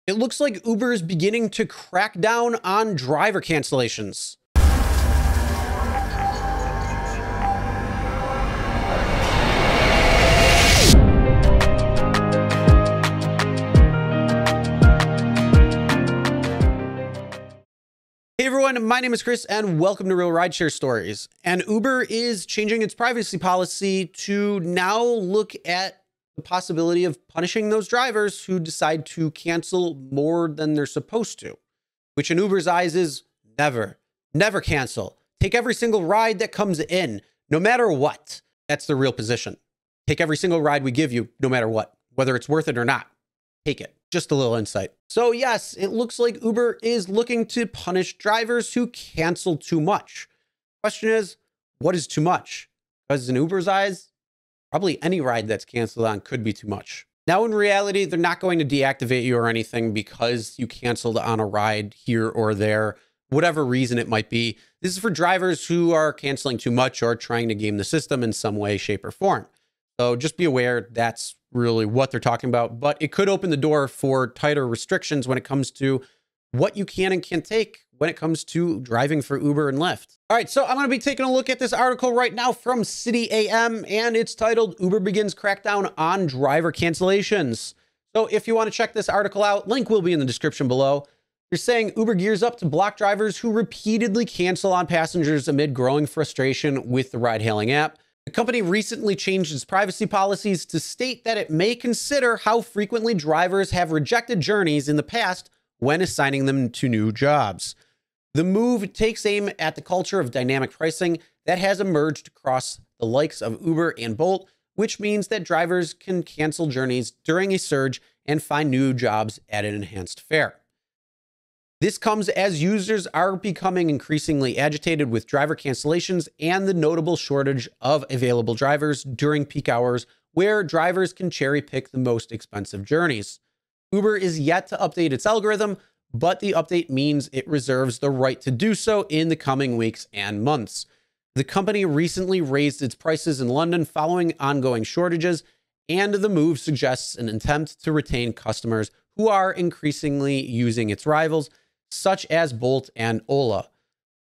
It looks like Uber is beginning to crack down on driver cancellations. Hey everyone, my name is Chris and welcome to Real Rideshare Stories. And Uber is changing its privacy policy to now look at the possibility of punishing those drivers who decide to cancel more than they're supposed to, which in Uber's eyes is never cancel. Take every single ride that comes in, no matter what. That's the real position. Take every single ride we give you, no matter what, whether it's worth it or not. Take it. Just a little insight. So yes, it looks like Uber is looking to punish drivers who cancel too much. Question is, what is too much? Because in Uber's eyes, probably any ride that's canceled on could be too much. Now, in reality, they're not going to deactivate you or anything because you canceled on a ride here or there, whatever reason it might be. This is for drivers who are canceling too much or trying to game the system in some way, shape, or form. So just be aware that's really what they're talking about, but it could open the door for tighter restrictions when it comes to what you can and can't take when it comes to driving for Uber and Lyft. All right, so I'm going to be taking a look at this article right now from City AM, and it's titled Uber Begins Crackdown on Driver Cancellations. So if you want to check this article out, link will be in the description below. They're saying Uber gears up to block drivers who repeatedly cancel on passengers amid growing frustration with the ride-hailing app. The company recently changed its privacy policies to state that it may consider how frequently drivers have rejected journeys in the past when assigning them to new jobs. The move takes aim at the culture of dynamic pricing that has emerged across the likes of Uber and Bolt, which means that drivers can cancel journeys during a surge and find new jobs at an enhanced fare. This comes as users are becoming increasingly agitated with driver cancellations and the notable shortage of available drivers during peak hours where drivers can cherry pick the most expensive journeys. Uber is yet to update its algorithm, but the update means it reserves the right to do so in the coming weeks and months. The company recently raised its prices in London following ongoing shortages, and the move suggests an attempt to retain customers who are increasingly using its rivals, such as Bolt and Ola.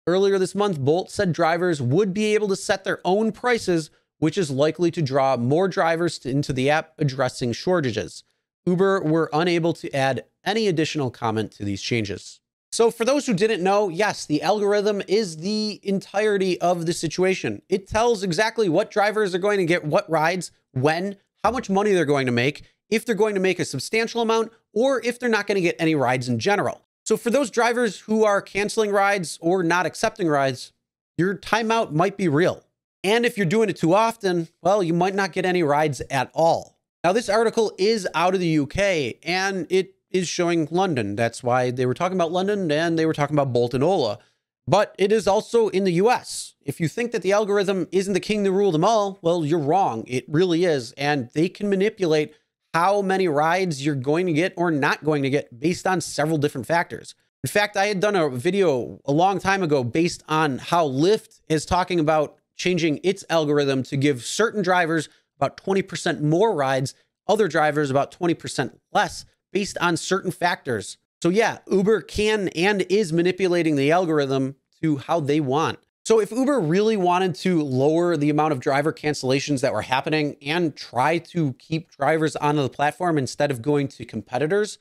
Earlier this month, Bolt said drivers would be able to set their own prices, which is likely to draw more drivers into the app addressing shortages. Uber were unable to add any additional comment to these changes. So for those who didn't know, yes, the algorithm is the entirety of the situation. It tells exactly what drivers are going to get what rides, when, how much money they're going to make, if they're going to make a substantial amount, or if they're not going to get any rides in general. So for those drivers who are canceling rides or not accepting rides, your timeout might be real. And if you're doing it too often, well, you might not get any rides at all. Now, this article is out of the UK and it is showing London. That's why they were talking about London and they were talking about Bolt and Ola. But it is also in the US. If you think that the algorithm isn't the king to rule them all, well, you're wrong. It really is. And they can manipulate how many rides you're going to get or not going to get based on several different factors. In fact, I had done a video a long time ago based on how Lyft is talking about changing its algorithm to give certain drivers about 20% more rides, other drivers about 20% less based on certain factors. So yeah, Uber can and is manipulating the algorithm to how they want. So if Uber really wanted to lower the amount of driver cancellations that were happening and try to keep drivers onto the platform instead of going to competitors,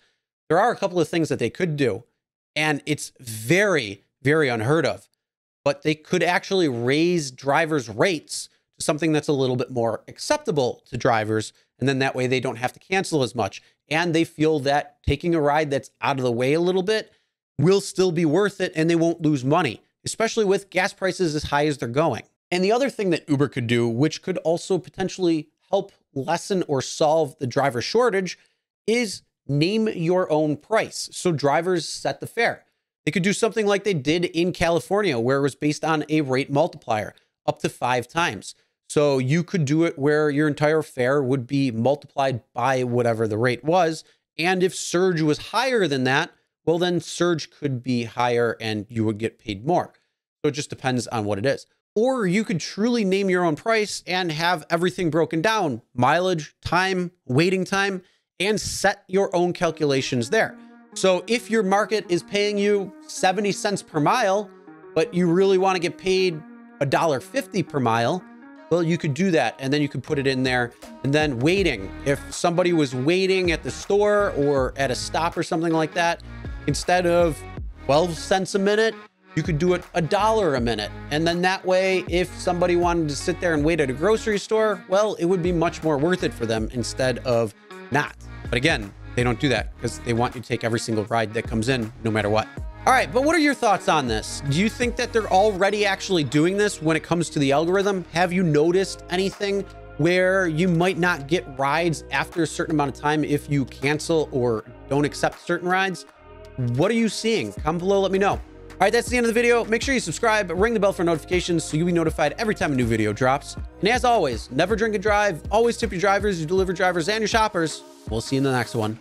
there are a couple of things that they could do. And it's very, very unheard of. But they could actually raise drivers' rates to something that's a little bit more acceptable to drivers. And then that way they don't have to cancel as much. And they feel that taking a ride that's out of the way a little bit will still be worth it and they won't lose money, especially with gas prices as high as they're going. And the other thing that Uber could do, which could also potentially help lessen or solve the driver shortage, is name your own price. So drivers set the fare. They could do something like they did in California, where it was based on a rate multiplier up to 5 times. So you could do it where your entire fare would be multiplied by whatever the rate was. And if surge was higher than that, well, then surge could be higher and you would get paid more. So it just depends on what it is. Or you could truly name your own price and have everything broken down, mileage, time, waiting time, and set your own calculations there. So if your market is paying you 70 cents per mile, but you really want to get paid $1.50 per mile, well, you could do that. And then you could put it in there. And then waiting. If somebody was waiting at the store or at a stop or something like that, instead of 12 cents a minute, you could do it $1 a minute. And then that way, if somebody wanted to sit there and wait at a grocery store, well, it would be much more worth it for them instead of not. But again, they don't do that because they want you to take every single ride that comes in, no matter what. All right, but what are your thoughts on this? Do you think that they're already actually doing this when it comes to the algorithm? Have you noticed anything where you might not get rides after a certain amount of time if you cancel or don't accept certain rides? What are you seeing? Comment below, let me know. All right, that's the end of the video. Make sure you subscribe, ring the bell for notifications so you'll be notified every time a new video drops. And as always, never drink and drive. Always tip your drivers, your delivery drivers, and your shoppers. We'll see you in the next one.